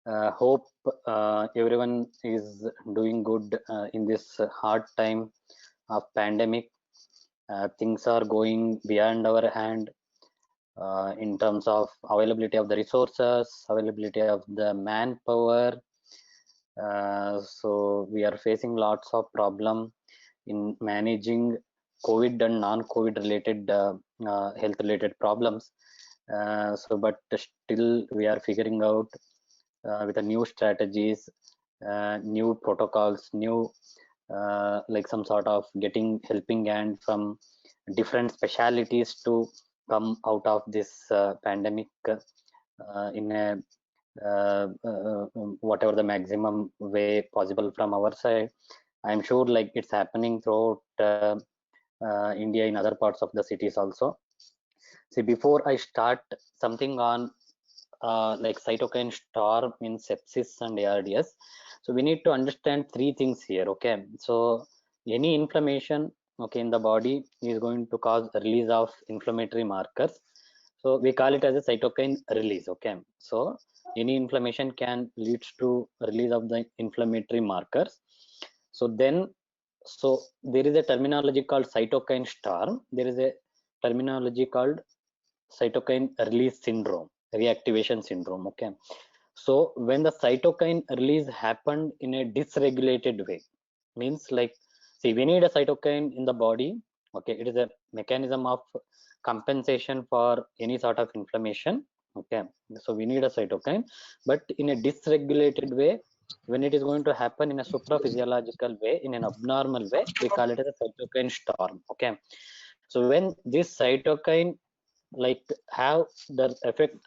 Hope everyone is doing good in this hard time of pandemic. Things are going beyond our hand in terms of availability of the resources, availability of the manpower. So we are facing lots of problem in managing COVID and non-COVID related health related problems. But still we are figuring out with the new strategies, new protocols, new like some sort of getting helping hand from different specialities to come out of this pandemic in a whatever the maximum way possible from our side. I'm sure like it's happening throughout India in other parts of the cities also. See, before I start something on like cytokine storm in sepsis and ARDS. So we need to understand three things here. Okay, so any inflammation, okay, in the body is going to cause a release of inflammatory markers. So we call it as a cytokine release. Okay, so any inflammation can leads to release of the inflammatory markers. So then, so there is a terminology called cytokine storm. There is a terminology called cytokine release syndrome, reactivation syndrome. Okay, so when the cytokine release happened in a dysregulated way, means like, see, we need a cytokine in the body. Okay, it is a mechanism of compensation for any sort of inflammation. Okay, so we need a cytokine, but in a dysregulated way, when it is going to happen in a supraphysiological way, in an abnormal way, we call it as a cytokine storm. Okay, so when this cytokine like have the effect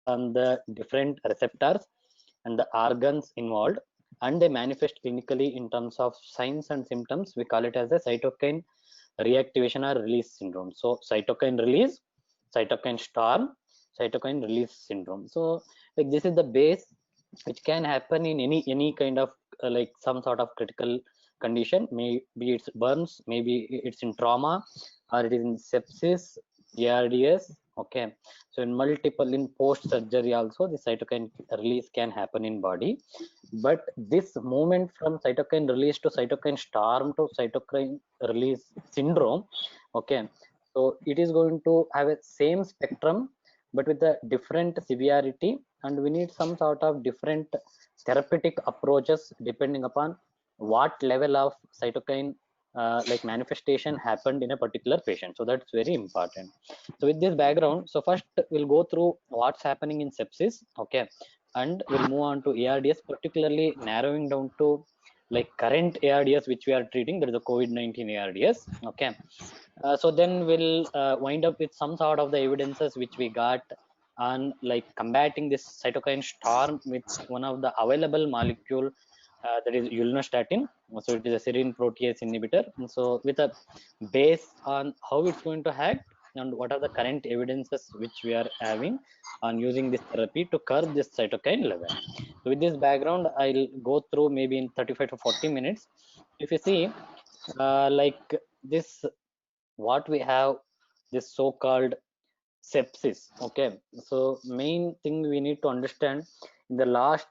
on the different receptors and the organs involved, and they manifest clinically in terms of signs and symptoms, we call it as a cytokine reactivation or release syndrome. So cytokine release, cytokine storm, cytokine release syndrome. So like this is the base which can happen in any kind of like some sort of critical condition. Maybe it's burns, maybe it's in trauma, or it is in sepsis, ARDS. Okay, so in multiple, in post surgery also the cytokine release can happen in body. But this movement from cytokine release to cytokine storm to cytokine release syndrome, okay, so it is going to have a same spectrum but with a different severity, and we need some sort of different therapeutic approaches depending upon what level of cytokine like manifestation happened in a particular patient. So that's very important. So with this background, so first we'll go through what's happening in sepsis. Okay, and we'll move on to ARDS, particularly narrowing down to like current ARDS which we are treating, that is the COVID-19 ARDS. Okay, so then we'll wind up with some sort of the evidences which we got on like combating this cytokine storm with one of the available molecule, that is ulnostatin. So it is a serine protease inhibitor. And so with a base on how it's going to act and what are the current evidences which we are having on using this therapy to curb this cytokine level. So with this background, I'll go through maybe in 35 to 40 minutes. If you see, like this, what we have, this so-called sepsis. Okay, so main thing we need to understand, in the last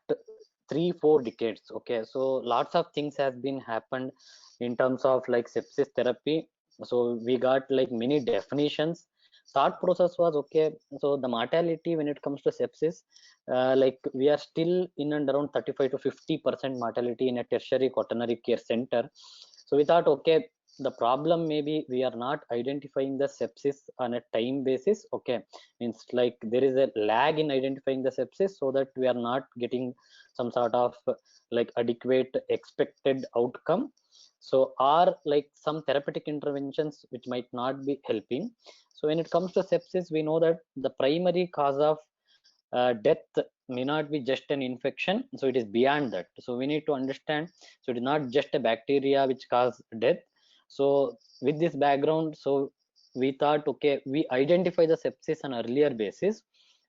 3-4 decades, okay, so lots of things has been happened in terms of like sepsis therapy. So we got like many definitions. Thought process was okay. So the mortality when it comes to sepsis, like we are still in and around 35 to 50% mortality in a tertiary quaternary care center. So we thought, okay, the problem maybe we are not identifying the sepsis on a time basis. Okay, means like there is a lag in identifying the sepsis, so that we are not getting some sort of like adequate expected outcome. So are like some therapeutic interventions which might not be helping. So when it comes to sepsis, we know that the primary cause of death may not be just an infection, so it is beyond that. So we need to understand, so it is not just a bacteria which cause death. So with this background, so we thought, okay, we identify the sepsis on earlier basis,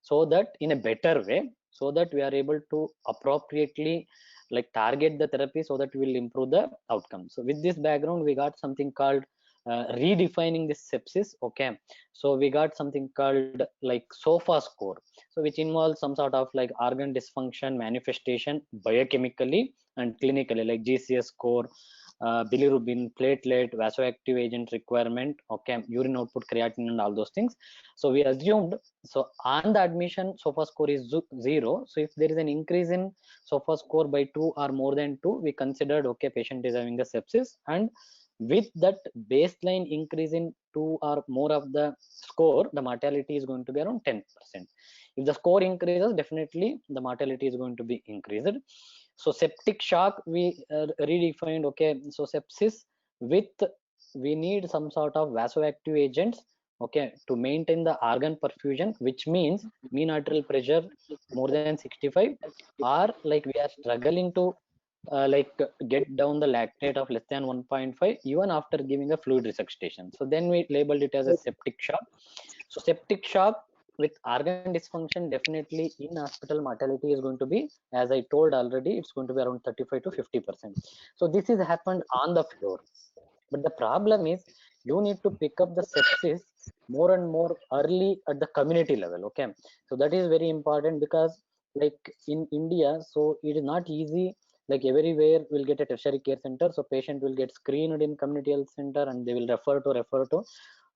so that in a better way, so that we are able to appropriately like target the therapy, so that we will improve the outcome. So with this background, we got something called redefining this sepsis. Okay, so we got something called like SOFA score. so which involves some sort of like organ dysfunction manifestation biochemically and clinically, like GCS score, bilirubin, platelet, vasoactive agent requirement, okay, urine output, creatinine, and all those things. So we assumed, so on the admission SOFA score is 0. So if there is an increase in SOFA score by 2 or more than 2, we considered, okay, patient is having a sepsis, and with that baseline increase in 2 or more of the score, the mortality is going to be around 10%. If the score increases, definitely the mortality is going to be increased. So septic shock, we redefined, okay, so sepsis with, we need some sort of vasoactive agents, okay, to maintain the organ perfusion, which means mean arterial pressure more than 65, or like we are struggling to like get down the lactate of less than 1.5 even after giving a fluid resuscitation. So then we labeled it as a septic shock. So septic shock with organ dysfunction, definitely in hospital mortality is going to be, as I told already, it's going to be around 35 to 50%. So this is happened on the floor. But the problem is you need to pick up the sepsis more and more early at the community level. Okay, so that is very important, because like in India, so it is not easy. Like everywhere will get a tertiary care center, so patient will get screened in community health center and they will refer to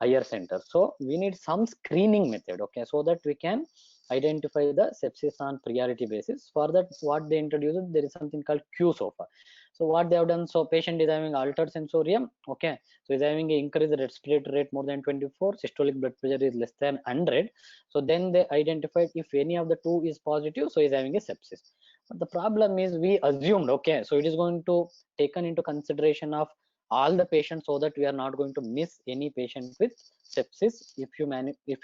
higher center. So we need some screening method, okay, so that we can identify the sepsis on priority basis. For that, what they introduced, there is something called QSOFA. So what they have done, so patient is having altered sensorium, okay, so is having an increased respiratory rate more than 24, systolic blood pressure is less than 100. So then they identified if any of the two is positive, so is having a sepsis. But the problem is we assumed, okay, so it is going to taken into consideration of all the patients, so that we are not going to miss any patient with sepsis. If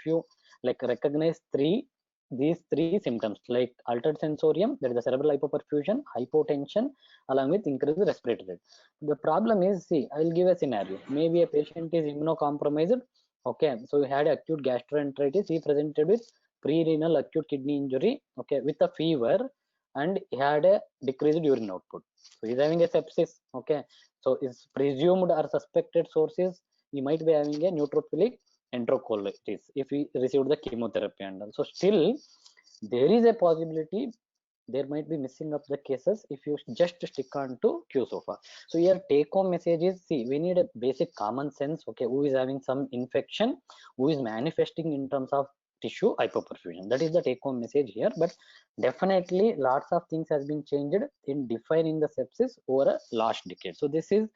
you like recognize these three symptoms, like altered sensorium, there is a cerebral hypoperfusion, hypotension, along with increased respiratory rate. The problem is, see, I will give a scenario. Maybe a patient is immunocompromised, okay, so he had acute gastroenteritis, he presented with pre-renal acute kidney injury, okay, with a fever, and he had a decreased urine output, so he's having a sepsis, okay. So is presumed or suspected sources, he might be having a neutrophilic enterocolitis if he received the chemotherapy, and also still there is a possibility there might be missing up the cases if you just stick on to QSOFA. So your take home message is, see, we need a basic common sense, okay, who is having some infection, who is manifesting in terms of tissue hypoperfusion. That is the take home message here. But definitely lots of things has been changed in defining the sepsis over a last decade. So this is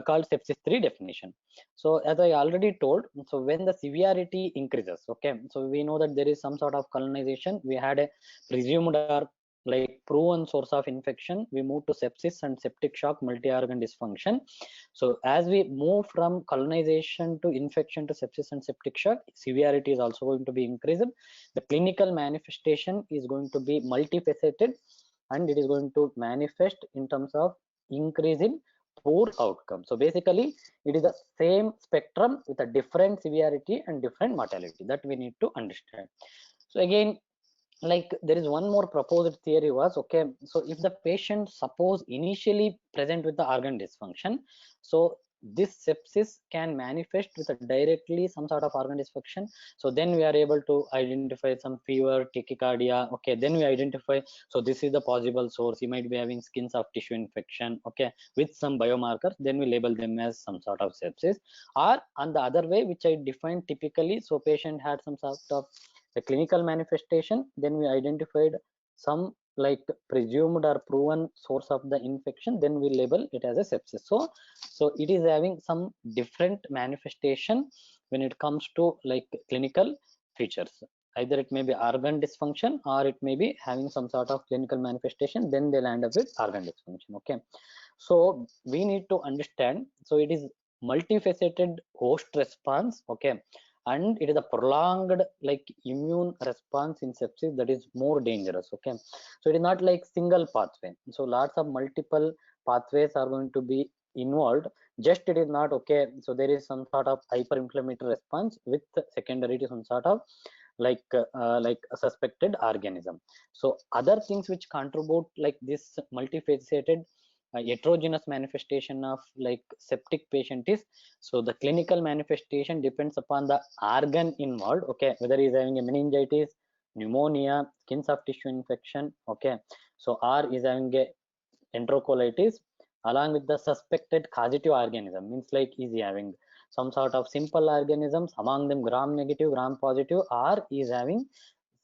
called sepsis 3 definition. So as I already told, so when the severity increases, okay, so we know that there is some sort of colonization. We had a presumed or like proven source of infection, we move to sepsis and septic shock, multi-organ dysfunction. So as we move from colonization to infection to sepsis and septic shock, severity is also going to be increased. The clinical manifestation is going to be multifaceted, and it is going to manifest in terms of increase in poor outcome. So basically it is the same spectrum with a different severity and different mortality, that we need to understand. So again, like there is one more proposed theory was, okay, so if the patient suppose initially present with the organ dysfunction, so this sepsis can manifest with a directly some sort of organ dysfunction. So then we are able to identify some fever, tachycardia, okay, then we identify, so this is the possible source, he might be having skin soft tissue infection, okay, with some biomarkers, then we label them as some sort of sepsis. Or on the other way, which I defined typically, so patient had some sort of the clinical manifestation, then we identified some like presumed or proven source of the infection, then we label it as a sepsis. So it is having some different manifestation when it comes to like clinical features. Either it may be organ dysfunction or it may be having some sort of clinical manifestation, then they land up with organ dysfunction, okay. So we need to understand, so it is multifaceted host response, okay, and it is a prolonged like immune response in sepsis that is more dangerous, okay. So it is not like single pathway, so lots of multiple pathways are going to be involved, just it is not, okay, so there is some sort of hyperinflammatory response with secondary to some sort of like a suspected organism. So other things which contribute like this multifaceted heterogeneous manifestation of like septic patient is, so the clinical manifestation depends upon the organ involved, okay, whether he is having a meningitis, pneumonia, skin soft tissue infection, okay, so or is having a enterocolitis along with the suspected causative organism, means like is he having some sort of simple organisms, among them gram negative, gram positive, or is having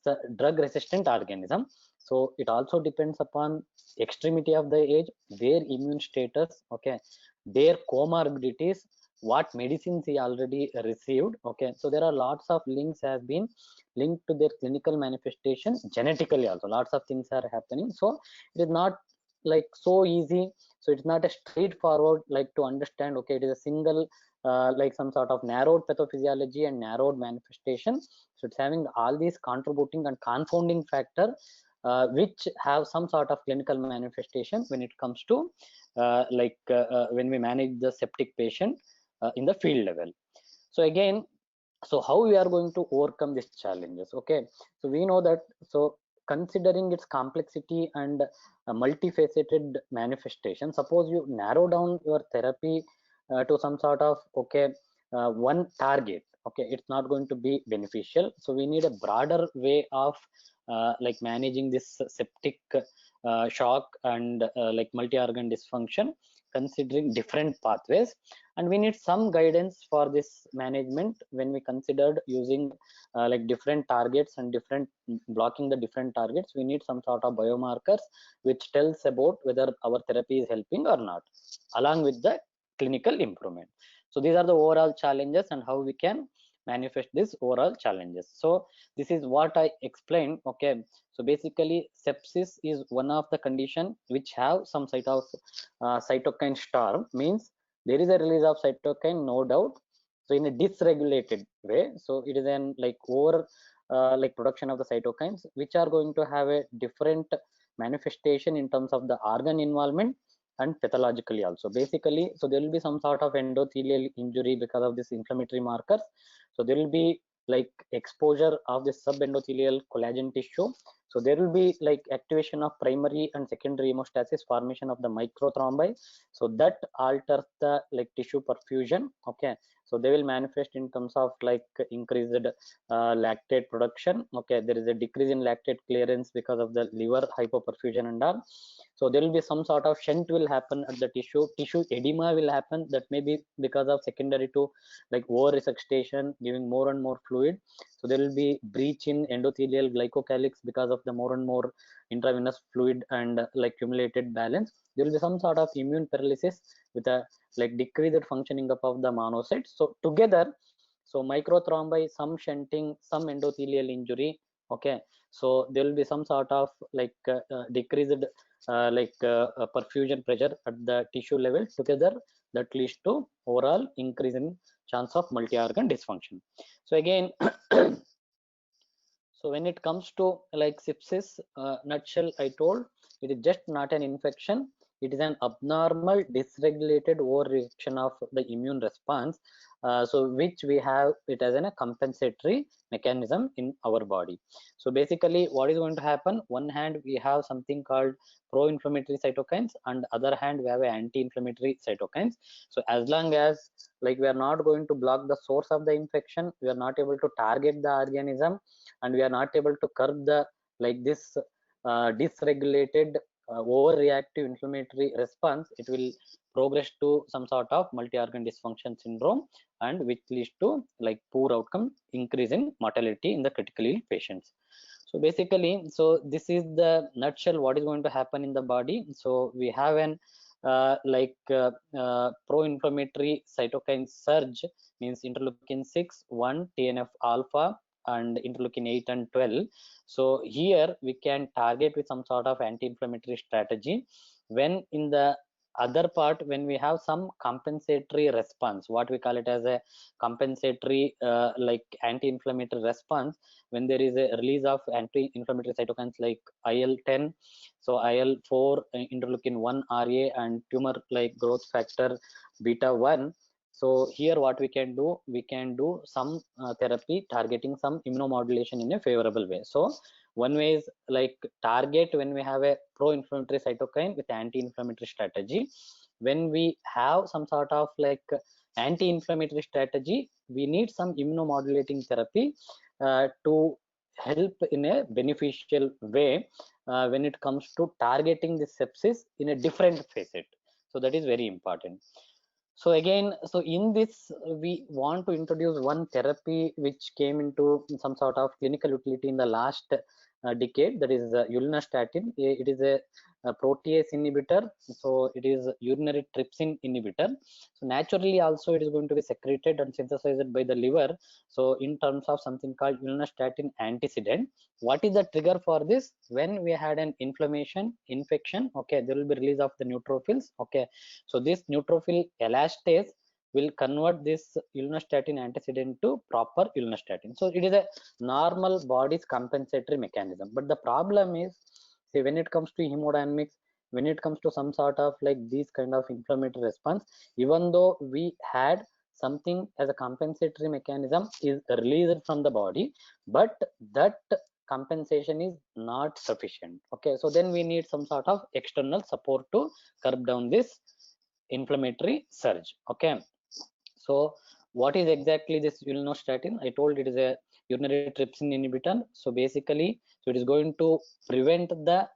the drug resistant organism. So it also depends upon extremity of the age, their immune status, okay, their comorbidities, what medicines he already received, okay. So there are lots of links has been linked to their clinical manifestation genetically also, lots of things are happening. So it is not like so easy, so it's not a straightforward like to understand, okay, it is a single like some sort of narrowed pathophysiology and narrowed manifestation. So it's having all these contributing and confounding factor which have some sort of clinical manifestation when it comes to when we manage the septic patient in the field level. So again, so how we are going to overcome these challenges, okay. So we know that, so considering its complexity and multifaceted manifestation, suppose you narrow down your therapy to some sort of, okay, one target, okay, it's not going to be beneficial. So we need a broader way of like managing this septic shock and like multi-organ dysfunction, considering different pathways. And we need some guidance for this management when we considered using like different targets and different blocking the different targets. We need some sort of biomarkers which tells about whether our therapy is helping or not, along with the clinical improvement. So these are the overall challenges and how we can manifest these overall challenges. So this is what I explained, okay. So basically sepsis is one of the condition which have some sort of cytokine storm, means there is a release of cytokine, no doubt, so in a dysregulated way. So it is an like over like production of the cytokines which are going to have a different manifestation in terms of the organ involvement and pathologically also. Basically, so there will be some sort of endothelial injury because of this inflammatory markers. So there will be like exposure of the subendothelial collagen tissue. So there will be like activation of primary and secondary hemostasis, formation of the microthrombi. So that alters the like tissue perfusion, okay. So they will manifest in terms of like increased lactate production, okay. There is a decrease in lactate clearance because of the liver hypoperfusion and all. So there will be some sort of shunt will happen at the tissue edema will happen, that may be because of secondary to like over resuscitation giving more and more fluid. So there will be breach in endothelial glycocalyx because of the more and more intravenous fluid and like accumulated balance. There will be some sort of immune paralysis with a like decreased functioning up of the monocytes. So together, so microthrombi, some shunting, some endothelial injury, okay. So there will be some sort of like decreased perfusion pressure at the tissue level, together that leads to overall increase in chance of multi-organ dysfunction. So again, so when it comes to like sepsis, nutshell, I told it is just not an infection. It is an abnormal, dysregulated overreaction of the immune response. So which we have it as a compensatory mechanism in our body. So basically, what is going to happen? One hand we have something called pro-inflammatory cytokines, and other hand we have anti-inflammatory cytokines. So as long as like we are not going to block the source of the infection, we are not able to target the organism, and we are not able to curb the like this dysregulated overreactive inflammatory response, it will progress to some sort of multi-organ dysfunction syndrome, and which leads to like poor outcome, increase in mortality in the critically ill patients. So basically, so this is the nutshell what is going to happen in the body. So we have an pro-inflammatory cytokine surge, means interleukin 6, 1, TNF alpha, and interleukin 8 and 12. So here we can target with some sort of anti-inflammatory strategy. When in the other part, when we have some compensatory response, what we call it as a compensatory like anti-inflammatory response, when there is a release of anti-inflammatory cytokines like IL-10, so IL-4, interleukin 1 RA, and tumor like growth factor beta 1. So here what we can do some therapy targeting some immunomodulation in a favorable way. So one way is like target when we have a pro-inflammatory cytokine with anti-inflammatory strategy. When we have some sort of like anti-inflammatory strategy, we need some immunomodulating therapy to help in a beneficial way when it comes to targeting the sepsis in a different facet. So that is very important. So again, so in this we want to introduce one therapy which came into some sort of clinical utility in the last decade, that is ulinastatin. It is a protease inhibitor, so it is urinary trypsin inhibitor. So naturally also it is going to be secreted and synthesized by the liver, so in terms of something called ulinastatin antecedent. What is the trigger for this? When we had an infection, okay, there will be release of the neutrophils, okay. So this neutrophil elastase will convert this ulinastatin antecedent to proper ulinastatin. So it is a normal body's compensatory mechanism. But the problem is, see, when it comes to hemodynamics, when it comes to some sort of like these kind of inflammatory response, even though we had something as a compensatory mechanism is released from the body, but that compensation is not sufficient, okay. So then we need some sort of external support to curb down this inflammatory surge, okay. So what is exactly this ulinostatin? I told it is a urinary trypsin inhibitor. So basically, so it is going to prevent the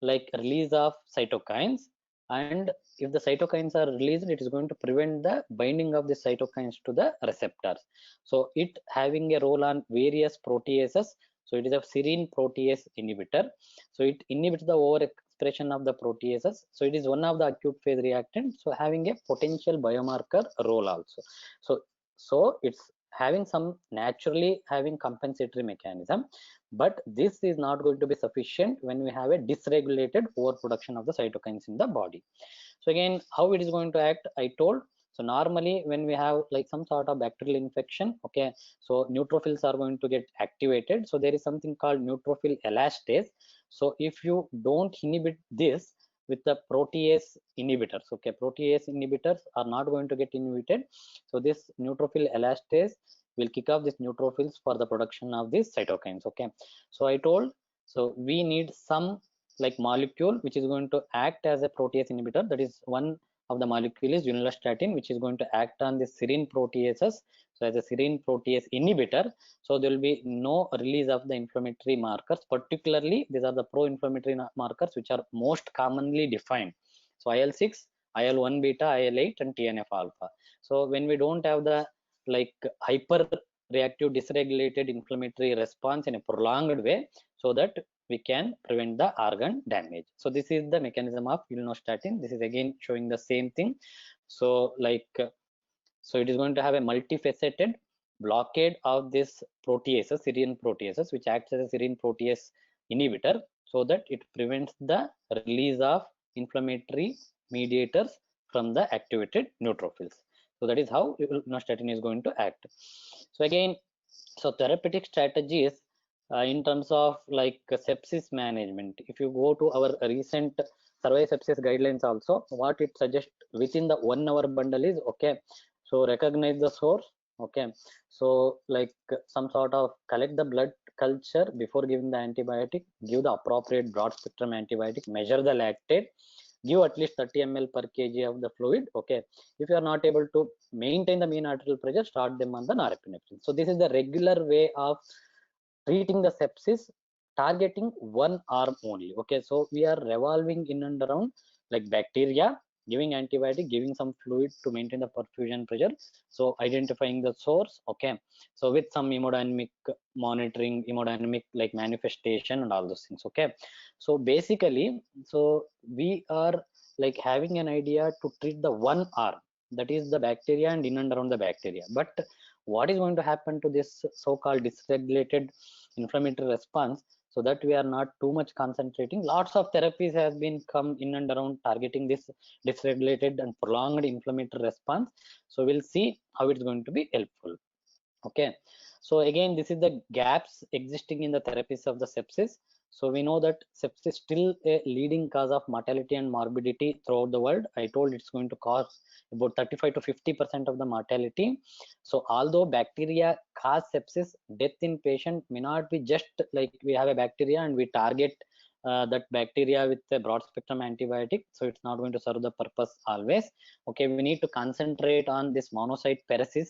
like release of cytokines, and if the cytokines are released, it is going to prevent the binding of the cytokines to the receptors. So it having a role on various proteases. So it is a serine protease inhibitor. So it inhibits the overexpression of the proteases. So it is one of the acute phase reactant, so having a potential biomarker role also. So it's having some naturally having compensatory mechanism, but this is not going to be sufficient when we have a dysregulated overproduction of the cytokines in the body. So again, how it is going to act, I told. So normally when we have like some sort of bacterial infection, okay, so neutrophils are going to get activated. So there is something called neutrophil elastase. So if you don't inhibit this with the protease inhibitors, okay, protease inhibitors are not going to get inhibited. So this neutrophil elastase will kick off these neutrophils for the production of these cytokines, okay. So I told, so we need some like molecule which is going to act as a protease inhibitor. That is one of the molecule is unilastatin, which is going to act on the serine proteases. So as a serine protease inhibitor, so there will be no release of the inflammatory markers. Particularly these are the pro-inflammatory markers which are most commonly defined. So IL-6, IL-1 beta, IL-8 and TNF alpha. So when we don't have the like hyper reactive dysregulated inflammatory response in a prolonged way, so that we can prevent the organ damage. So this is the mechanism of ulinostatin. This is again showing the same thing. So like so it is going to have a multifaceted blockade of this proteases, serine proteases, which acts as a serine protease inhibitor, so that it prevents the release of inflammatory mediators from the activated neutrophils. So that is how ulinostatin is going to act. So again, so therapeutic strategies in terms of like sepsis management, if you go to our recent survive sepsis guidelines also, what it suggests within the 1 hour bundle is, okay, so recognize the source, okay, so like some sort of collect the blood culture before giving the antibiotic, give the appropriate broad spectrum antibiotic, measure the lactate, give at least 30 ml per kg of the fluid, okay. If you are not able to maintain the mean arterial pressure, start them on the norepinephrine. So this is the regular way of treating the sepsis, targeting one arm only, okay. So we are revolving in and around like bacteria, giving antibiotic, giving some fluid to maintain the perfusion pressure, so identifying the source, okay. So with some hemodynamic monitoring, hemodynamic like manifestation and all those things, okay. So basically, so we are like having an idea to treat the one arm, that is the bacteria and in and around the bacteria. But what is going to happen to this so-called dysregulated inflammatory response, so that we are not too much concentrating? Lots of therapies have been come in and around targeting this dysregulated and prolonged inflammatory response. So we'll see how it's going to be helpful, okay. So again, this is the gaps existing in the therapies of the sepsis. So we know that sepsis is still a leading cause of mortality and morbidity throughout the world. I told it's going to cause about 35 to 50% of the mortality. So although bacteria cause sepsis, death in patient may not be just like we have a bacteria and we target that bacteria with a broad spectrum antibiotic, so it's not going to serve the purpose always, okay. We need to concentrate on this monocyte paresis,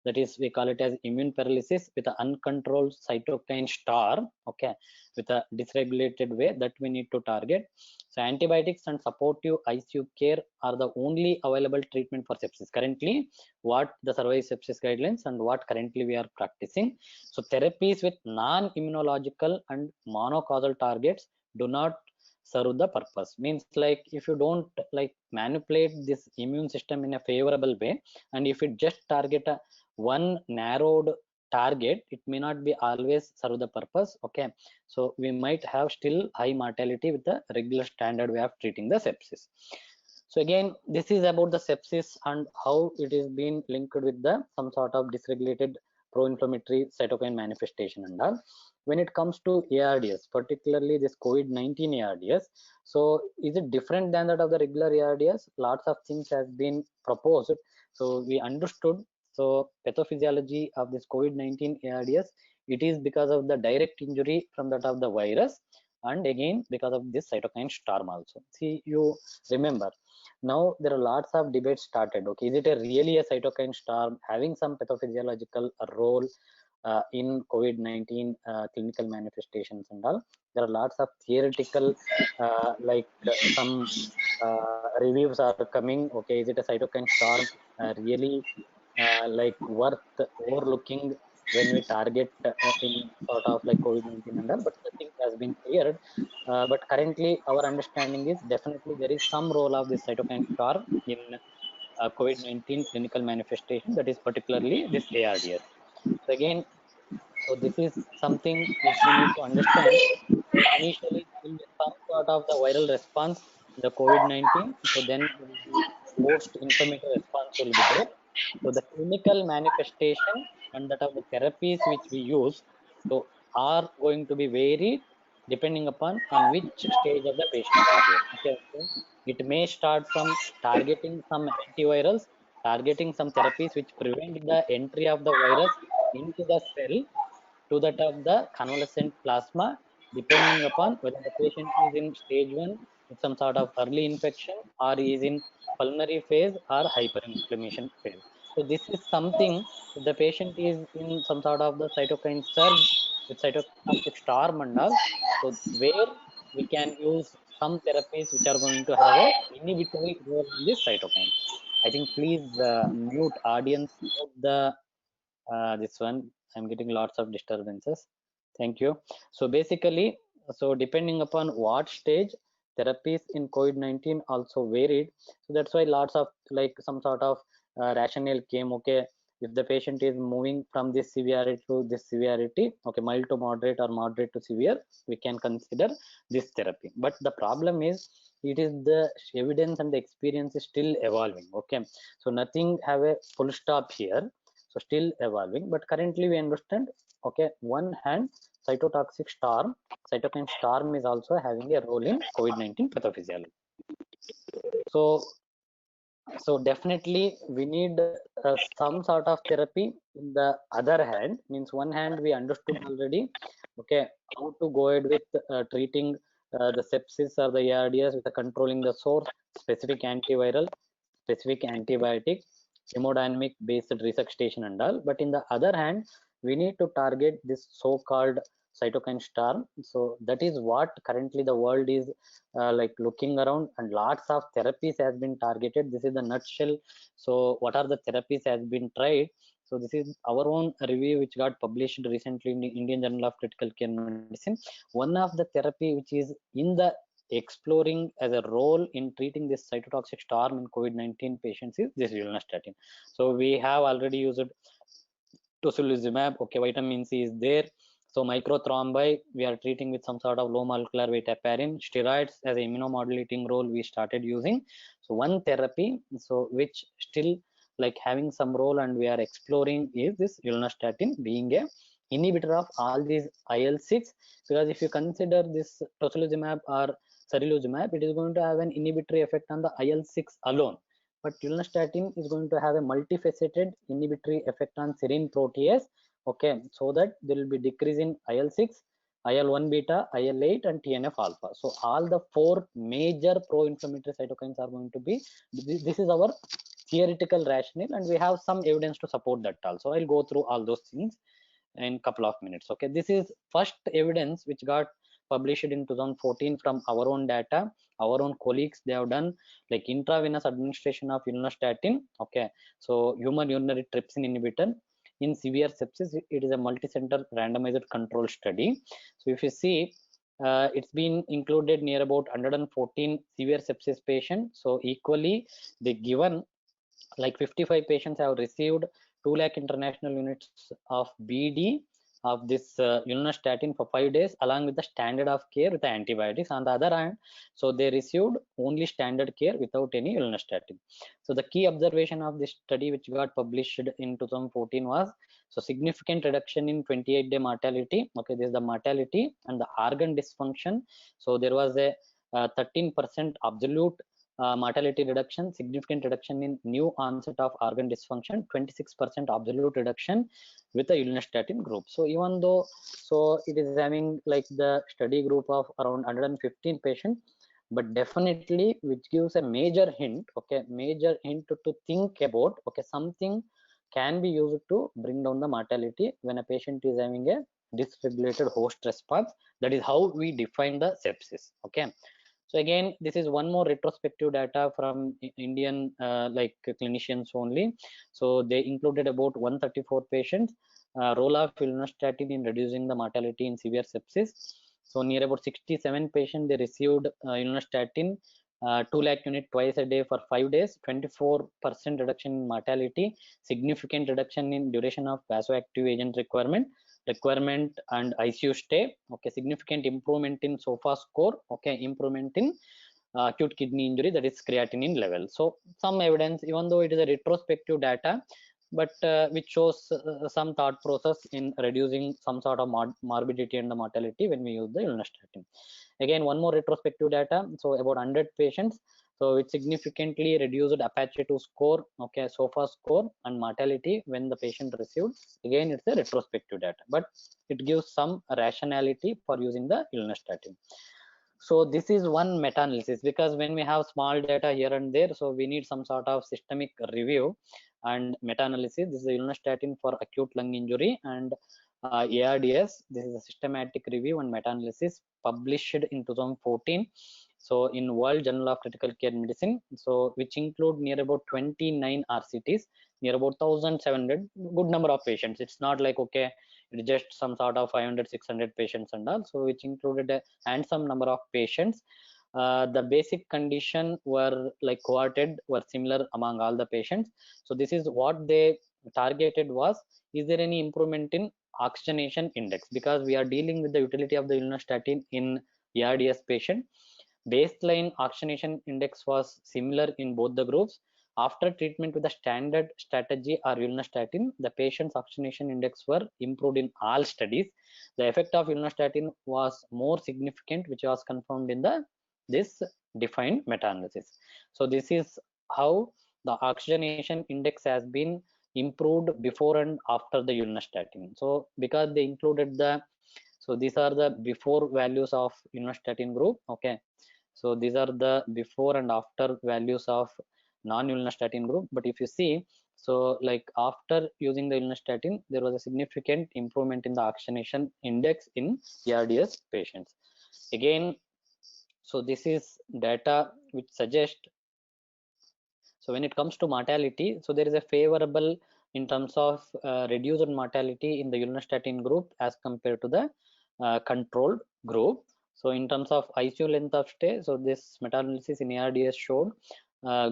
that is we call it as immune paralysis with an uncontrolled cytokine storm, okay, with a dysregulated way that we need to target. So antibiotics and supportive ICU care are the only available treatment for sepsis currently, what the survive sepsis guidelines and what currently we are practicing. So therapies with non-immunological and monocausal targets do not serve the purpose. Means like if you don't like manipulate this immune system in a favorable way, and if it just target a one narrowed target, it may not be always serve the purpose, okay. So we might have still high mortality with the regular standard way of treating the sepsis. So again, this is about the sepsis and how it is being linked with the some sort of dysregulated pro-inflammatory cytokine manifestation and all. When it comes to ARDS, particularly this COVID-19 ARDS, so is it different than that of the regular ARDS? Lots of things has been proposed. So we understood, so pathophysiology of this COVID-19 ARDS, it is because of the direct injury from that of the virus, and again because of this cytokine storm also. See, you remember, now there are lots of debates started, okay, is it a really a cytokine storm having some pathophysiological role in COVID-19 clinical manifestations and all? There are lots of theoretical some reviews are coming, okay, is it a cytokine storm really worth overlooking when we target in sort of like COVID-19 and all, but nothing has been cleared. But currently our understanding is definitely there is some role of this cytokine storm in COVID-19 clinical manifestation, that is particularly this ARDS. So again, so this is something which we need to understand. So initially there will be some sort of the viral response in the COVID-19. So then there will be post-inflammatory response will be there. So the clinical manifestation and that of the therapies which we use so are going to be varied depending upon on which stage of the patient is there. Okay, so it may start from targeting some antivirals, targeting some therapies which prevent the entry of the virus into the cell to that of the convalescent plasma, depending upon whether the patient is in stage 1 with some sort of early infection or is in pulmonary phase or hyperinflammation phase. So this is something, if the patient is in some sort of the cytokine surge with cytotoxic storm and all, so where we can use some therapies which are going to have a inhibitory role in this cytokine. I think please mute audience, mute the this one. I'm getting lots of disturbances. Thank you. So basically, so depending upon what stage, therapies in COVID-19 also varied. So that's why lots of like some sort of rationale came, okay, if the patient is moving from this severity to this severity, okay, mild to moderate or moderate to severe, we can consider this therapy. But the problem is it is the evidence and the experience is still evolving, okay. So nothing have a full stop here, so still evolving. But currently we understand, okay, one hand cytotoxic storm, cytokine storm is also having a role in COVID-19 pathophysiology. So definitely we need some sort of therapy. In the other hand, means one hand we understood already, okay, how to go ahead with treating the sepsis or the ARDS with controlling the source, specific antiviral, specific antibiotic, hemodynamic based resuscitation and all. But in the other hand, we need to target this so-called cytokine storm. So that is what currently the world is looking around, and lots of therapies has been targeted. This is the nutshell. So what are the therapies has been tried? So this is our own review which got published recently in the Indian Journal of Critical Care Medicine. One of the therapy which is in the exploring as a role in treating this cytotoxic storm in COVID-19 patients is this ulanastatin. So we have already used tocilizumab, okay, vitamin C is there. So microthrombi we are treating with some sort of low molecular weight heparin. Steroids as a immunomodulating role we started using. So one therapy so which still like having some role and we are exploring is this ulanastatin, being a inhibitor of all these IL-6. Because if you consider this tocilizumab or sariluzumab, it is going to have an inhibitory effect on the IL-6 alone, but ulanastatin is going to have a multifaceted inhibitory effect on serine protease, okay, so that there will be decrease in IL-6, IL-1 beta, IL-8 and TNF alpha. So all the four major pro-inflammatory cytokines are going to be, this is our theoretical rationale, and we have some evidence to support that also. I'll go through all those things in couple of minutes. Okay, this is first evidence which got published in 2014 from our own data. Our own colleagues, they have done like intravenous administration of ulnostatin. Okay, so human urinary trypsin inhibitor in severe sepsis. It is a multi-center randomized control study. So if you see, it's been included near about 114 severe sepsis patients. So equally they given like 55 patients have received 2 lakh international units of BD of this ulnostatin for 5 days along with the standard of care with the antibiotics. On the other hand, so they received only standard care without any ulnostatin. So the key observation of this study which got published in 2014 was so significant reduction in 28-day mortality. Okay, this is the mortality and the organ dysfunction. So there was a 13% absolute mortality reduction, significant reduction in new onset of organ dysfunction, 26% absolute reduction with the ulnostatin group. So even though so it is having like the study group of around 115 patients, but definitely which gives a major hint, okay, major hint to think about, okay, something can be used to bring down the mortality when a patient is having a dysregulated host response. That is how we define the sepsis. Okay, so again, this is one more retrospective data from Indian like clinicians only. So they included about 134 patients, role of ulnostatin in reducing the mortality in severe sepsis. So near about 67 patients, they received ulnostatin 2 lakh unit twice a day for 5 days, 24% reduction in mortality, significant reduction in duration of vasoactive agent requirement and ICU stay. Okay, significant improvement in SOFA score. Okay, improvement in acute kidney injury, that is creatinine level. So some evidence, even though it is a retrospective data, but which shows some thought process in reducing some sort of morbidity and the mortality when we use the ulnostatin. Again, one more retrospective data. So about 100 patients. So it significantly reduced Apache 2 score, okay, SOFA score and mortality when the patient received. Again, it's a retrospective data, but it gives some rationality for using the ulnostatin. So this is one meta-analysis, because when we have small data here and there, so we need some sort of systemic review and meta-analysis. This is ulnostatin for acute lung injury and ARDS. This is a systematic review and meta-analysis published in 2014. So in World Journal of Critical Care Medicine, so which include near about 29 RCTs, near about 1,700, good number of patients. It's not like, okay, it's just some sort of 500, 600 patients and all. So which included a handsome number of patients. The basic condition were like cohorted were similar among all the patients. So this is what they targeted was, is there any improvement in oxygenation index? Because we are dealing with the utility of the ulnostatin in ARDS patient. Baseline oxygenation index was similar in both the groups. After treatment with the standard strategy or ulnostatin, the patient's oxygenation index were improved in all studies. The effect of ulnostatin was more significant, which was confirmed in this defined meta-analysis. So this is how the oxygenation index has been improved before and after the ulnostatin. So because they included so these are the before values of ulnostatin group. Okay, so these are the before and after values of non-ulnostatin group. But if you see, so like after using the ulnostatin, there was a significant improvement in the oxygenation index in ARDS patients. Again, so this is data which suggest, so when it comes to mortality, so there is a favorable in terms of reduced mortality in the ulnostatin group as compared to the controlled group. So in terms of ICU length of stay, so this meta-analysis in ARDS showed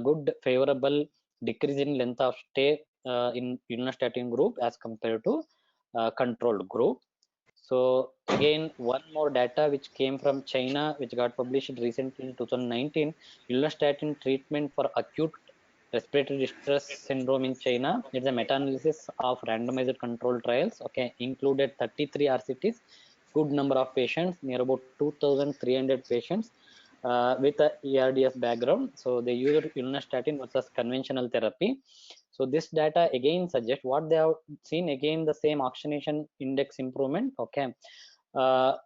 good favorable decrease in length of stay in ulnostatin group as compared to controlled group. So again, one more data which came from China, which got published recently in 2019, ulnostatin treatment for acute respiratory distress syndrome in China. It's a meta-analysis of randomized control trials. Okay, included 33 RCTs, good number of patients, near about 2,300 patients with a ARDS background. So they used ulnostatin versus conventional therapy. So this data again suggests what they have seen, again the same oxygenation index improvement. Okay,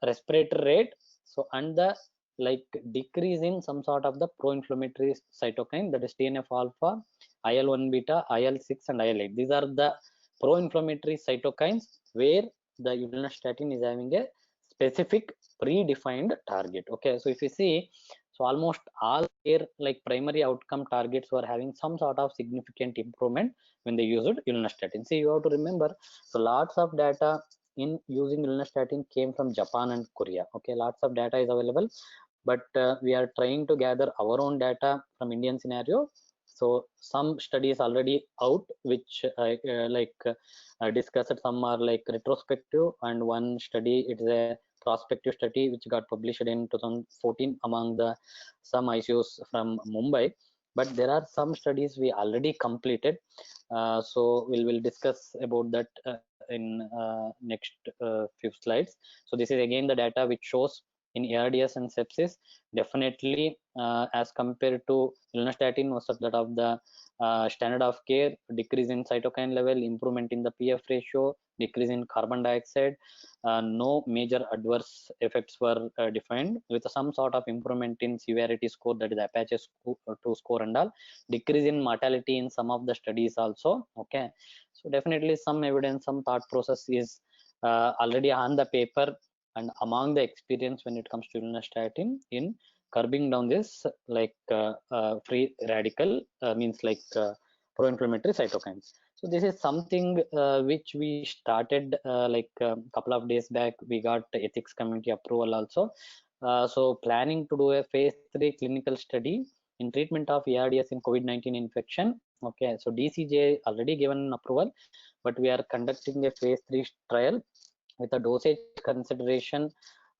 respiratory rate, so and the like decrease in some sort of the pro-inflammatory cytokine, that is TNF alpha, IL-1 beta, IL-6 and IL-8. These are the pro-inflammatory cytokines where the ulinastatin is having a specific predefined target. Okay, so if you see, so almost all their like primary outcome targets were having some sort of significant improvement when they used ulinastatin. See, you have to remember, so lots of data in using ulinastatin came from Japan and Korea. Okay, lots of data is available, but we are trying to gather our own data from Indian scenario. So some studies already out, which I discussed. Some are like retrospective, and one study, it is a prospective study which got published in 2014 among the some ICUs from Mumbai. But there are some studies we already completed. So we'll discuss about that in next few slides. So this is again the data which shows in ARDS and sepsis, definitely as compared to ulinastatin was that of the standard of care, decrease in cytokine level, improvement in the PF ratio, decrease in carbon dioxide, no major adverse effects were defined, with some sort of improvement in severity score, that is Apache 2 score and all, decrease in mortality in some of the studies also. Okay, so definitely some evidence, some thought process is already on the paper and among the experience when it comes to ulinastatin in curbing down this like free radical means like pro-inflammatory cytokines. So this is something which we started like a couple of days back. We got ethics committee approval also. So planning to do a phase 3 clinical study in treatment of ARDS in COVID-19 infection. Okay, so DCJ already given approval, but we are conducting a phase 3 trial with a dosage consideration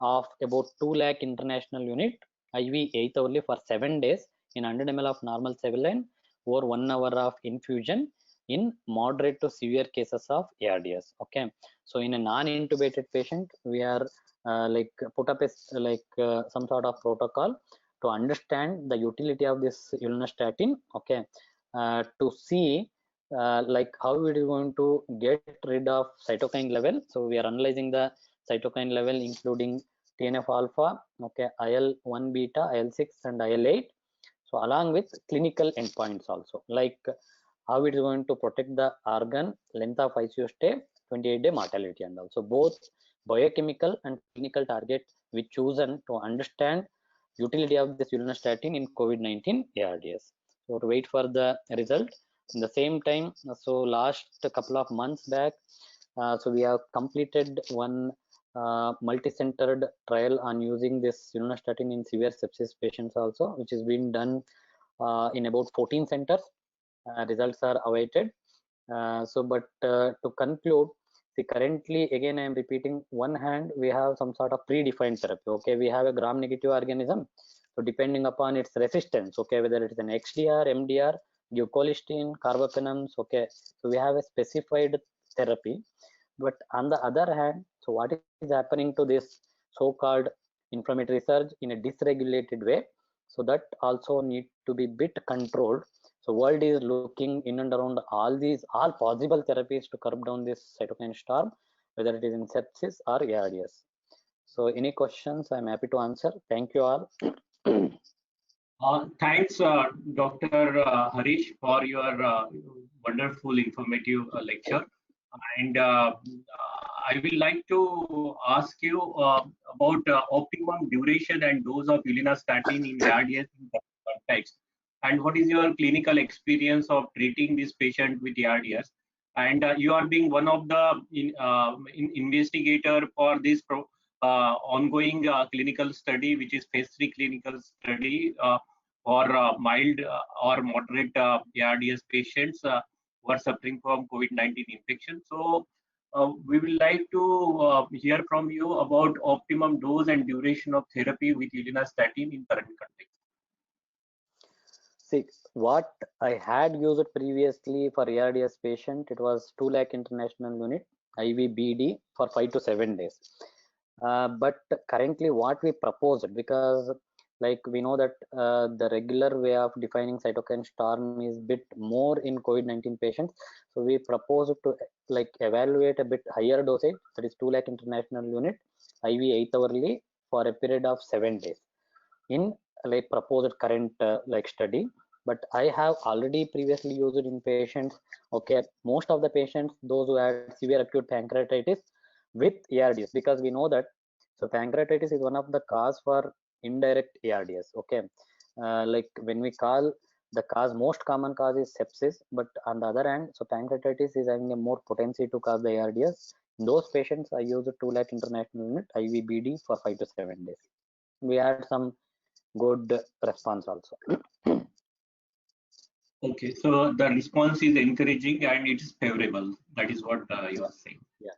of about 2 lakh international unit IV 8 hourly for 7 days in 100 ml of normal saline over 1 hour of infusion in moderate to severe cases of ARDS. Okay, so in a non-intubated patient, we are like put up a some sort of protocol to understand the utility of this ulinastatin. Okay, to see like how it is going to get rid of cytokine level. So we are analyzing the cytokine level including TNF alpha, okay, IL-1 beta, IL-6 and IL-8. So along with clinical endpoints also, like how it is going to protect the organ, length of ICU stay, 28-day mortality, and also both biochemical and clinical target we chosen to understand utility of this ulinastatin in COVID-19 ARDS. So to wait for the result. In the same time, so last couple of months back, so we have completed one multi-centered trial on using this ulinastatin in severe sepsis patients also, which is being done in about 14 centers. Results are awaited. So but to conclude, see, currently again I am repeating, one hand we have some sort of predefined therapy. Okay, we have a gram negative organism, so depending upon its resistance, okay, whether it is an XDR, MDR, glucolistin, carbapenems, okay, so we have a specified therapy. But on the other hand, so what is happening to this so-called inflammatory surge in a dysregulated way, so that also need to be bit controlled. So world is looking in and around all possible therapies to curb down this cytokine storm, whether it is in sepsis or ARDS. So any questions, I'm happy to answer. Thank you all. Thanks, Dr. Harish, for your wonderful informative lecture. And I will like to ask you about optimum duration and dose of ulinastatin in ARDS in that context. And what is your clinical experience of treating this patient with ARDS? And you are being one of the investigator for this ongoing clinical study, which is phase 3 clinical study for mild or moderate ARDS patients who are suffering from COVID-19 infection. So we will like to hear from you about optimum dose and duration of therapy with ulinastatin in current context. See, what I had used previously for ARDS patient, it was 2 lakh international unit IV BD for 5 to 7 days. But currently what we proposed, because like we know that the regular way of defining cytokine storm is bit more in COVID-19 patients. So we proposed to like evaluate a bit higher dosage, that is 2 lakh international unit IV 8 hourly for a period of 7 days. in like proposed current like study, but I have already previously used it in patients. Okay, most of the patients, those who had severe acute pancreatitis with ARDS, because we know that so pancreatitis is one of the cause for indirect ARDS. Okay, like when we call the cause, most common cause is sepsis, but on the other hand, so pancreatitis is having a more potency to cause the ARDS. In those patients, I used 2 lakh international unit IVBD for 5 to 7 days. We had some good response also. Okay, so the response is encouraging and it is favorable. That is what you are saying. Yeah.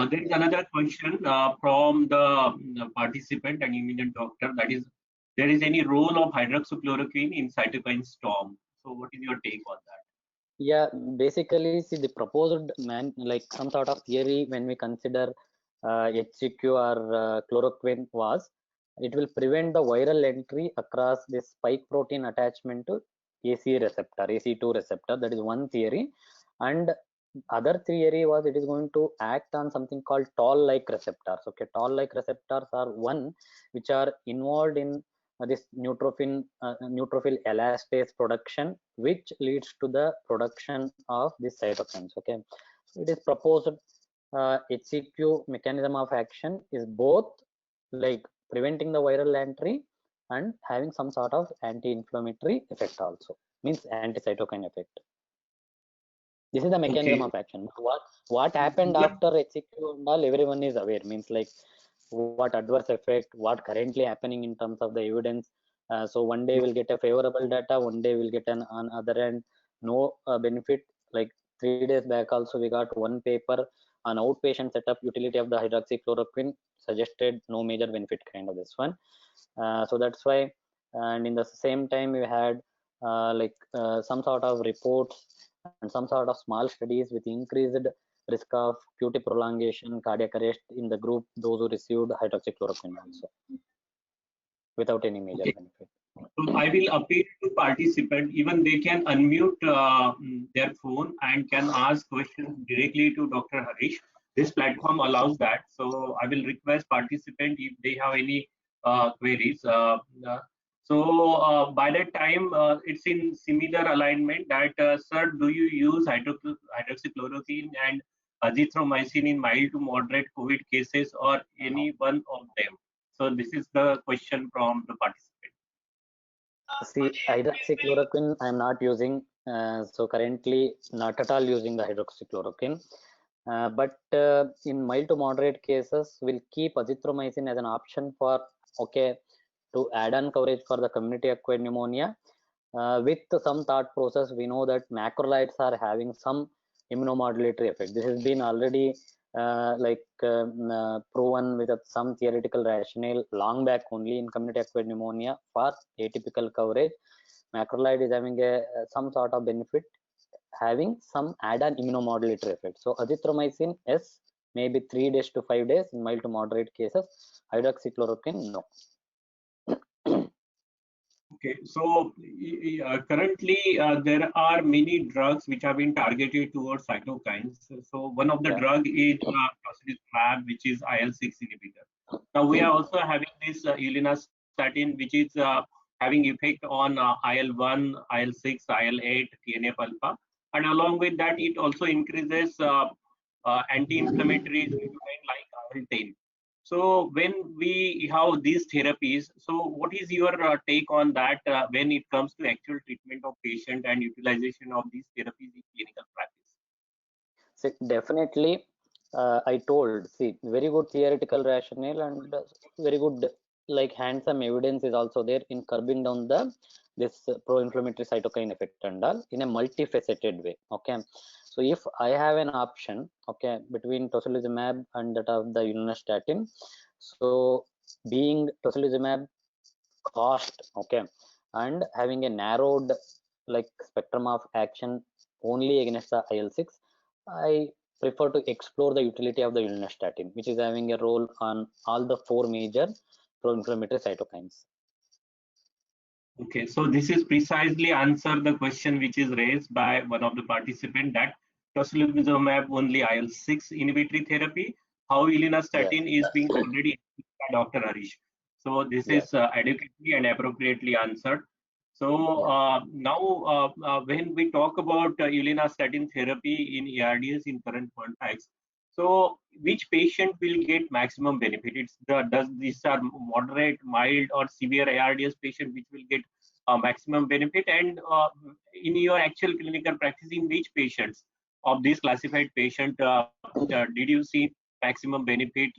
There is another question from the participant and immediate doctor. That is, there is any role of hydroxychloroquine in cytokine storm? So, what is your take on that? Yeah, basically, see the proposed like some sort of theory when we consider HCQ or chloroquine was, it will prevent the viral entry across this spike protein attachment to AC receptor, AC2 receptor. That is one theory. And other theory was it is going to act on something called toll-like receptors. Okay, toll-like receptors are one which are involved in this neutrophil elastase production, which leads to the production of these cytokines. Okay, so it is proposed HCQ mechanism of action is both like preventing the viral entry and having some sort of anti-inflammatory effect also, means anti-cytokine effect. This is the mechanism of action. What happened after HCQ and all, everyone is aware, means like what adverse effect, what currently happening in terms of the evidence. So one day we'll get a favorable data, one day we'll get an on other end no benefit. Like 3 days back also we got one paper on outpatient setup utility of the hydroxychloroquine, suggested no major benefit kind of this one. So that's why, and in the same time we had some sort of reports and some sort of small studies with increased risk of QT prolongation, cardiac arrest in the group, those who received hydroxychloroquine also, without any major benefit. So I will appeal to participants, even they can unmute their phone and can ask questions directly to Dr. Harish. This platform allows that. So I will request participants if they have any queries. So by that time, it's in similar alignment that, sir, do you use hydroxychloroquine and azithromycin in mild to moderate COVID cases or any one of them? So this is the question from the participant. See, hydroxychloroquine I am not using. So currently not at all using the hydroxychloroquine. But in mild to moderate cases, we'll keep azithromycin as an option for, okay, to add on coverage for the community acquired pneumonia. With some thought process, we know that macrolides are having some immunomodulatory effect. This has been already proven with some theoretical rationale long back only in community acquired pneumonia for atypical coverage. Macrolide is having some sort of benefit, having some add-on immunomodulatory effect. So azithromycin, yes, maybe 3 days to 5 days in mild to moderate cases. Hydroxychloroquine, no. Okay, so currently there are many drugs which have been targeted towards cytokines. So one of the drug is tocilizumab, which is IL-6 inhibitor. Now we are also having this ilinastatin, which is having effect on IL-1, IL-6, IL-8, TNF alpha, and along with that, it also increases anti-inflammatory like IL-10. So when we have these therapies, so what is your take on that when it comes to actual treatment of patient and utilization of these therapies in clinical practice? So definitely, I told, see, very good theoretical rationale and very good like handsome evidence is also there in curbing down this pro-inflammatory cytokine effect and all in a multifaceted way. Okay, so if I have an option, okay, between tocilizumab and that of the ilinastatin, so being tocilizumab cost, okay, and having a narrowed like spectrum of action only against the IL-6, I prefer to explore the utility of the ilinastatin, which is having a role on all the 4 major pro-inflammatory cytokines. Okay, so this is precisely answer the question which is raised by one of the participants, that tocilizumab only IL-6 inhibitory therapy, how ilinastatin is being already by Dr. Harish. So this Yeah. is adequately and appropriately answered. So now, when we talk about ulinastatin therapy in ARDS in current context, so which patient will get maximum benefit? Does these are moderate, mild, or severe ARDS patient which will get maximum benefit? And in your actual clinical practice, in which patients of these classified patient did you see maximum benefit?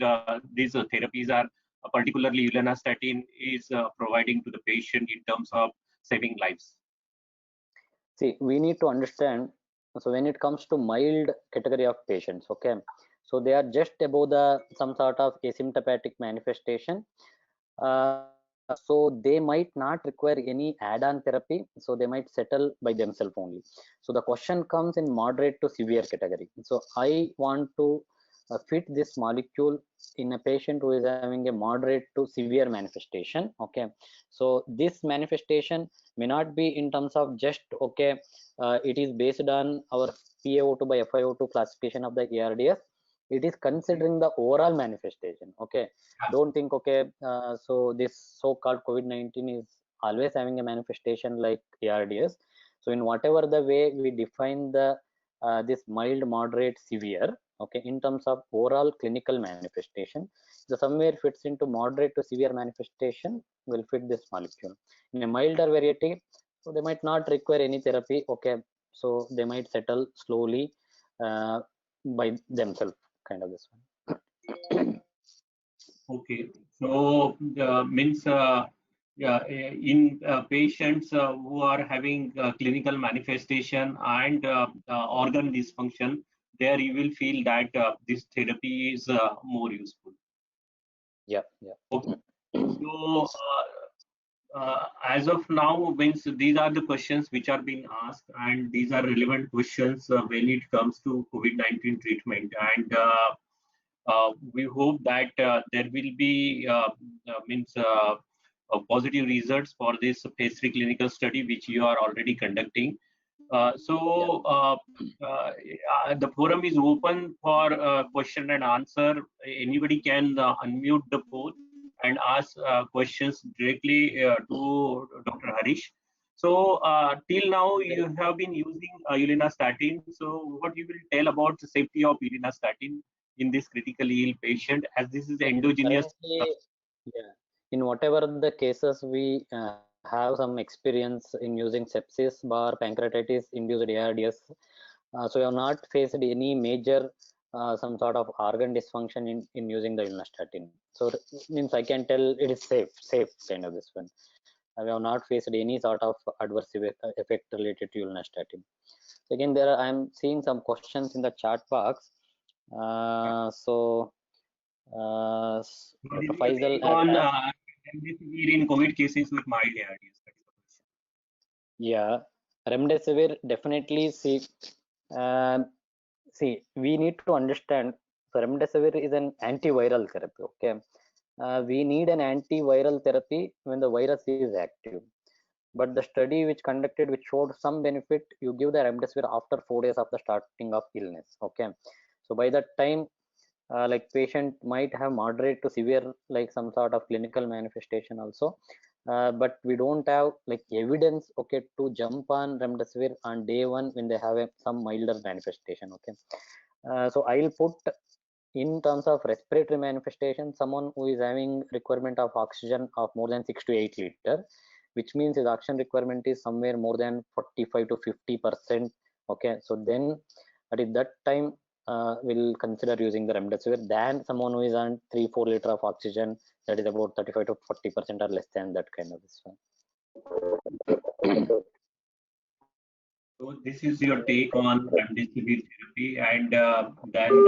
These therapies are particularly ulanastatin is providing to the patient in terms of saving lives. See, we need to understand. So when it comes to mild category of patients, okay, so they are just above the some sort of asymptomatic manifestation. So they might not require any add-on therapy. So they might settle by themselves only. So the question comes in moderate to severe category. So I want to fit this molecule in a patient who is having a moderate to severe manifestation. Okay, so this manifestation may not be in terms of just okay, it is based on our PaO2 by FiO2 classification of the ARDS. It is considering the overall manifestation. Okay, don't think okay, so this so-called COVID-19 is always having a manifestation like ARDS. So in whatever the way we define the this mild, moderate, severe, okay, in terms of overall clinical manifestation, the somewhere fits into moderate to severe manifestation will fit this molecule. In a milder variety, so they might not require any therapy. Okay, so they might settle slowly by themselves, kind of this one. Okay, so means yeah, in patients who are having clinical manifestation and organ dysfunction, there you will feel that this therapy is more useful. Yeah, yeah. Okay. So as of now, means these are the questions which are being asked, and these are relevant questions when it comes to COVID-19 treatment. And we hope that there will be positive results for this phase 3 clinical study which you are already conducting. The forum is open for question and answer. Anybody can unmute the phone and ask questions directly to Dr. Harish. So till now you have been using ulinastatin. So what you will tell about the safety of ulinastatin in this critically ill patient, as this is endogenous? Currently, yeah, in whatever the cases we have some experience in using sepsis bar pancreatitis induced ARDS, so we have not faced any major some sort of organ dysfunction in using the ulinastatin. So means I can tell it is safe kind of this one. We have not faced any sort of adverse effect related to ulinastatin. So again, I'm seeing some questions in the chat box. So What is Dr. your Faisal take has on asked, remdesivir in COVID cases with mild ARDS? That is the question. yeah, remdesivir definitely uh, we need to understand. So remdesivir is an antiviral therapy. Okay, we need an antiviral therapy when the virus is active. But the study which conducted, which showed some benefit, you give the remdesivir after 4 days of the starting of illness. Okay, so by that time, like patient might have moderate to severe like some sort of clinical manifestation also, but we don't have like evidence okay to jump on remdesivir on day one when they have some milder manifestation. Okay, so I'll put in terms of respiratory manifestation someone who is having requirement of oxygen of more than 6 to 8 liter, which means his oxygen requirement is somewhere more than 45 to 50%. Okay, so then at that time will consider using the remdesivir than someone who is on 3-4 liter of oxygen, that is about 35 to 40% or less than that kind of this one. So this is your take on remdesivir therapy, and then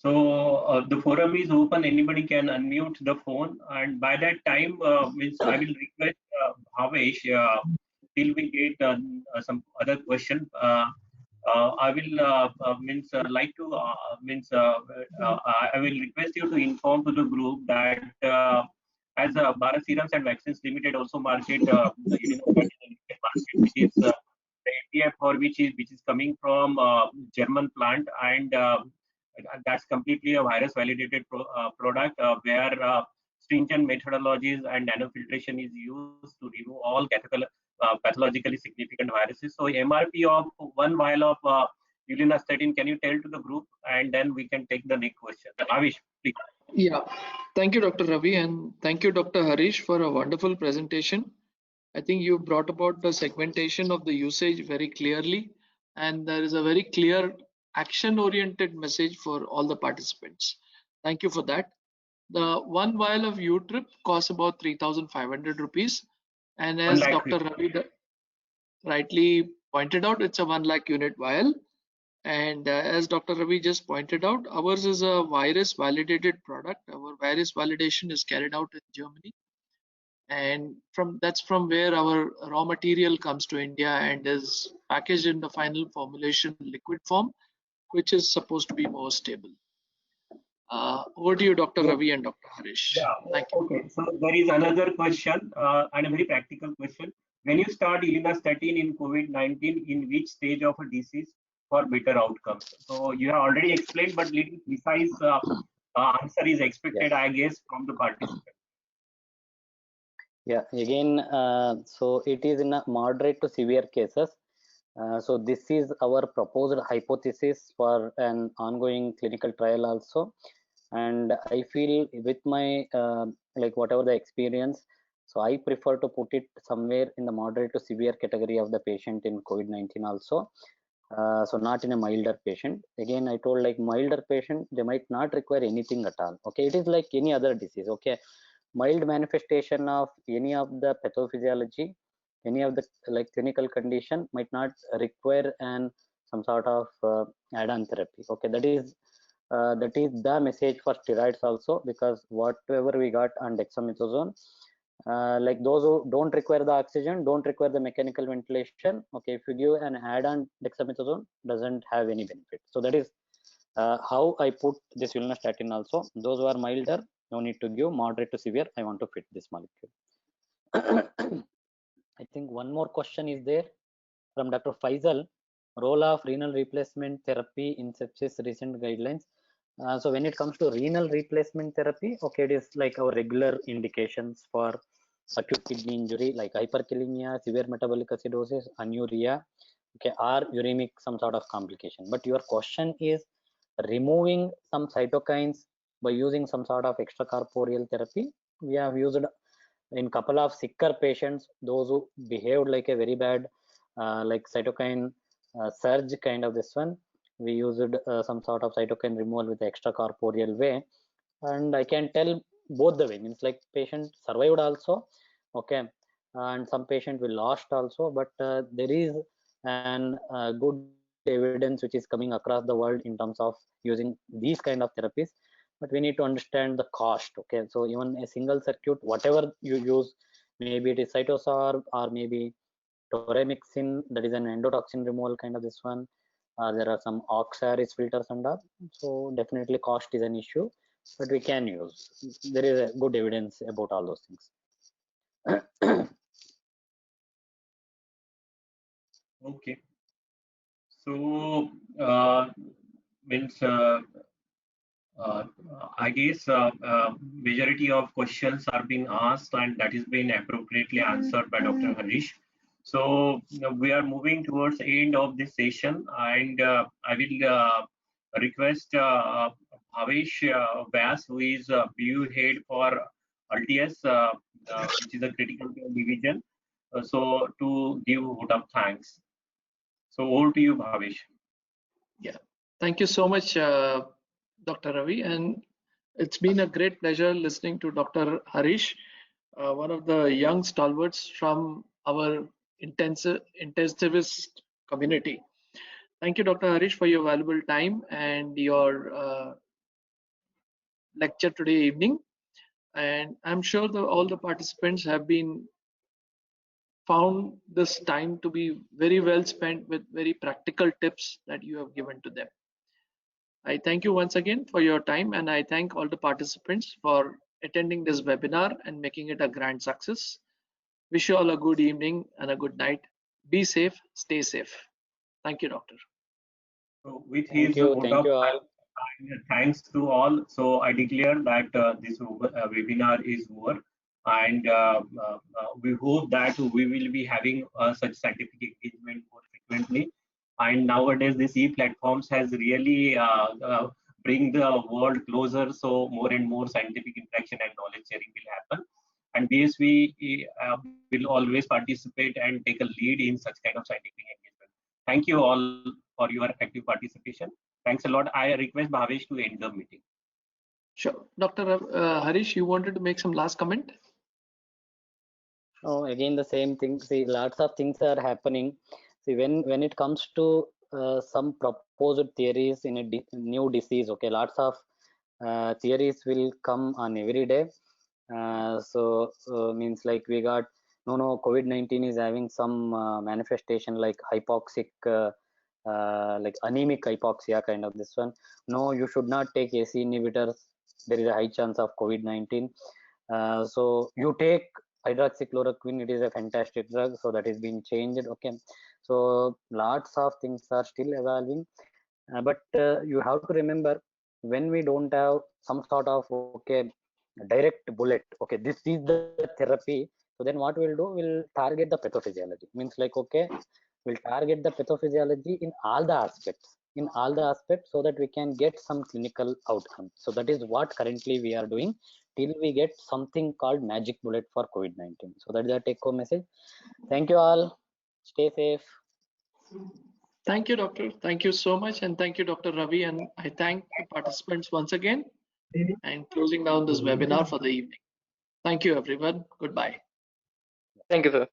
the forum is open. Anybody can unmute the phone, and by that time, means I will request Bhavesh till we get some other question. I will like to I will request you to inform to the group that as Bharat Serums and Vaccines Limited also market the market, which is the API for which is coming from German plant, and that's completely a virus validated product where stringent methodologies and nanofiltration is used to remove all pathologically significant viruses. So MRP of 1 vial of ulinastatin, can you tell to the group, and then we can take the next question. Avish, please. Yeah, thank you, Dr. Ravi, and thank you, Dr. Harish, for a wonderful presentation. I think you brought about the segmentation of the usage very clearly, and there is a very clear action-oriented message for all the participants. Thank you for that. The 1 vial of U-Trip costs about 3,500 rupees, and as Dr. Ravi rightly pointed out, it's a 1 lakh unit vial. And as Dr. Ravi just pointed out, ours is a virus validated product. Our virus validation is carried out in Germany, and that's from where our raw material comes to India and is packaged in the final formulation liquid form, which is supposed to be more stable. Over to you, Dr. Ravi and Dr. Harish. Yeah. Thank you. Okay, so there is another question and a very practical question. When you start ulinastatin in COVID-19, in which stage of a disease for better outcomes? So you have already explained, but little precise answer is expected, I guess, from the participant. Yeah, again, so it is in a moderate to severe cases. So this is our proposed hypothesis for an ongoing clinical trial also. And I feel with my like whatever the experience, so I prefer to put it somewhere in the moderate to severe category of the patient in COVID-19 also. So not in a milder patient. Again, I told like milder patient, they might not require anything at all. Okay, it is like any other disease. Okay, mild manifestation of any of the pathophysiology, any of the like clinical condition might not require some sort of add-on therapy. Okay, that is the message for steroids also, because whatever we got on dexamethasone, like those who don't require the oxygen, don't require the mechanical ventilation. Okay, if you give an add-on dexamethasone, doesn't have any benefit. So that is how I put this ulinastatin also. Those who are milder, no need to give. Moderate to severe, I want to fit this molecule. I think one more question is there from Dr. Faisal. Role of renal replacement therapy in sepsis, recent guidelines. So when it comes to renal replacement therapy, okay, it is like our regular indications for acute kidney injury like hyperkalemia, severe metabolic acidosis, anuria, okay, or uremic some sort of complication. But your question is removing some cytokines by using some sort of extracorporeal therapy. We have used in couple of sicker patients, those who behaved like a very bad like cytokine surge kind of this one. We used some sort of cytokine removal with the extracorporeal way, and I can tell both the way, means like patient survived also, okay, and some patient will lost also, but there is an good evidence which is coming across the world in terms of using these kind of therapies. But we need to understand the cost. Okay, so even a single circuit, whatever you use, maybe it is cytosorb or maybe toremixin, that is an endotoxin removal kind of this one. There are some oxaris filters and all. So definitely cost is an issue, but we can use. There is a good evidence about all those things. Okay. So means I guess majority of questions are being asked, and that is being appropriately answered by Dr. Harish. So we are moving towards the end of this session, and I will request Bhavesh Vyas, who is BU head for LTS, which is a critical care division, so to give a vote of thanks. So over to you, Bhavesh. Yeah, thank you so much, Dr. Ravi, and it's been a great pleasure listening to Dr. Harish, one of the young stalwarts from our intensivist community. Thank you, Dr. Harish, for your valuable time and your lecture today evening. And I'm sure that all the participants have been found this time to be very well spent with very practical tips that you have given to them. I thank you once again for your time, and I thank all the participants for attending this webinar and making it a grand success. Wish you all a good evening and a good night. Be safe, stay safe. Thank you, Doctor. So with Thank his you vote of all. And thanks to all. So I declare that this webinar is over, and we hope that we will be having such scientific engagement more frequently. And nowadays, this e-platforms has really bring the world closer. So more and more scientific interaction and knowledge sharing will happen. And BSV will always participate and take a lead in such kind of scientific engagement. Thank you all for your active participation. Thanks a lot. I request Bhavesh to end the meeting. Sure. Dr. Harish, you wanted to make some last comment? Oh, again the same thing. See, lots of things are happening. See, when it comes to some proposed theories in a new disease, okay, lots of theories will come on every day. Means like we got no COVID-19 is having some manifestation like hypoxic, like anemic hypoxia kind of this one. No, you should not take AC inhibitors. There is a high chance of COVID-19. So you take hydroxychloroquine, it is a fantastic drug, so that is being changed. Okay, so lots of things are still evolving, but you have to remember, when we don't have some sort of direct bullet, okay, this is the therapy, so then what we'll do, we'll target the pathophysiology. Means like, okay, we'll target the pathophysiology in all the aspects, so that we can get some clinical outcome. So that is what currently we are doing till we get something called magic bullet for COVID-19. So that is the take home message. Thank you all. Stay safe. Thank you, Doctor. Thank you so much. And thank you, Dr. Ravi. And I thank the participants once again, and closing down this webinar for the evening. Thank you, everyone. Goodbye. Thank you, sir.